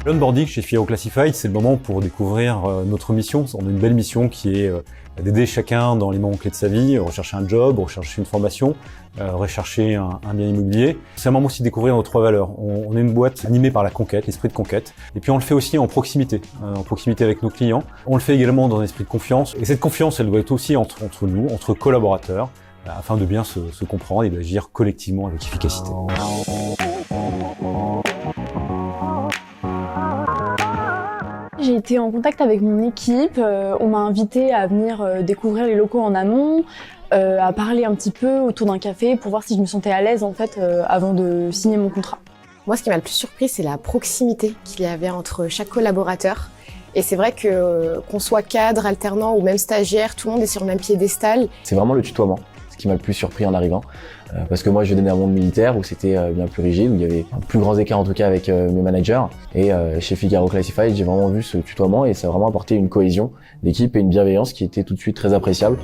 L'onboarding chez Figaro Classified, c'est le moment pour découvrir notre mission. On a une belle mission qui est d'aider chacun dans les moments clés de sa vie, rechercher un job, rechercher une formation, rechercher un bien immobilier. C'est un moment aussi de découvrir nos 3 valeurs. On est une boîte animée par la conquête, l'esprit de conquête. Et puis on le fait aussi en proximité avec nos clients. On le fait également dans un esprit de confiance. Et cette confiance, elle doit être aussi entre nous, entre collaborateurs, afin de bien se comprendre et d'agir collectivement avec efficacité. J'ai été en contact avec mon équipe, on m'a invité à venir découvrir les locaux en amont, à parler un petit peu autour d'un café pour voir si je me sentais à l'aise en fait avant de signer mon contrat. Moi, ce qui m'a le plus surpris, c'est la proximité qu'il y avait entre chaque collaborateur. Et c'est vrai que qu'on soit cadre, alternant ou même stagiaire, tout le monde est sur le même piédestal. C'est vraiment le tutoiement, ce qui m'a le plus surpris en arrivant. Parce que moi, je venais d'un monde militaire où c'était bien plus rigide, où il y avait un plus grand écart en tout cas avec mes managers. Et chez Figaro Classified, j'ai vraiment vu ce tutoiement et ça a vraiment apporté une cohésion d'équipe et une bienveillance qui était tout de suite très appréciable.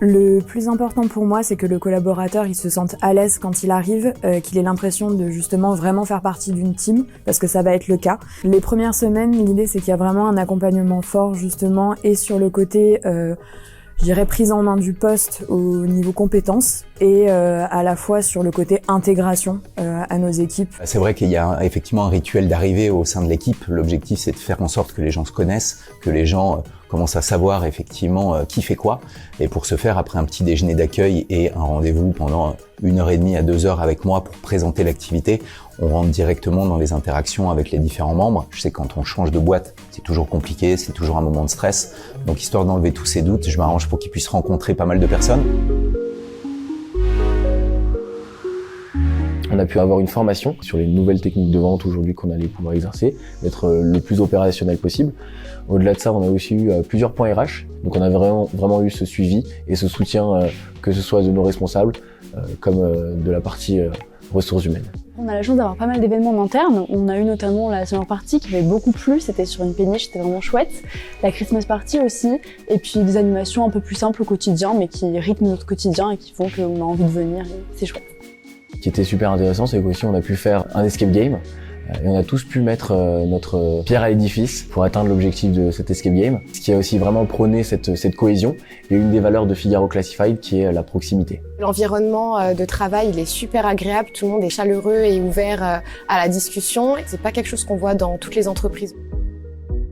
Le plus important pour moi, c'est que le collaborateur il se sente à l'aise quand il arrive, qu'il ait l'impression de justement vraiment faire partie d'une team, parce que ça va être le cas. Les premières semaines, l'idée c'est qu'il y a vraiment un accompagnement fort justement, et sur le côté, je dirais prise en main du poste au niveau compétences, et à la fois sur le côté intégration à nos équipes. C'est vrai qu'il y a effectivement un rituel d'arrivée au sein de l'équipe. L'objectif c'est de faire en sorte que les gens se connaissent, que les gens commence à savoir effectivement qui fait quoi. Et pour ce faire, après un petit déjeuner d'accueil et un rendez-vous pendant 1h30 à 2h avec moi pour présenter l'activité, on rentre directement dans les interactions avec les différents membres. Je sais que quand on change de boîte, c'est toujours compliqué, c'est toujours un moment de stress. Donc histoire d'enlever tous ces doutes, je m'arrange pour qu'ils puissent rencontrer pas mal de personnes. On a pu avoir une formation sur les nouvelles techniques de vente aujourd'hui qu'on allait pouvoir exercer, d'être le plus opérationnel possible. Au-delà de ça, on a aussi eu plusieurs points RH. Donc on a vraiment eu ce suivi et ce soutien, que ce soit de nos responsables comme de la partie ressources humaines. On a la chance d'avoir pas mal d'événements en interne. On a eu notamment la summer party qui avait beaucoup plu, c'était sur une péniche, c'était vraiment chouette. La Christmas party aussi, et puis des animations un peu plus simples au quotidien, mais qui rythment notre quotidien et qui font qu'on a envie de venir, et c'est chouette. Ce qui était super intéressant, c'est qu'aussi on a pu faire un escape game et on a tous pu mettre notre pierre à l'édifice pour atteindre l'objectif de cet escape game. Ce qui a aussi vraiment prôné cette cohésion et une des valeurs de Figaro Classified qui est la proximité. L'environnement de travail, il est super agréable, tout le monde est chaleureux et ouvert à la discussion. C'est pas quelque chose qu'on voit dans toutes les entreprises.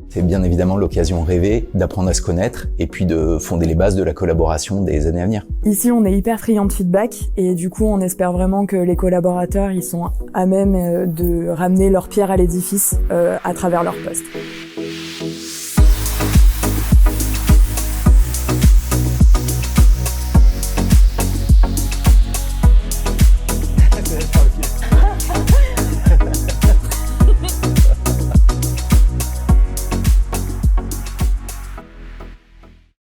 C'est bien évidemment l'occasion rêvée d'apprendre à se connaître et puis de fonder les bases de la collaboration des années à venir. Ici, on est hyper friand de feedback et du coup, on espère vraiment que les collaborateurs, ils sont à même de ramener leur pierre à l'édifice à travers leur poste.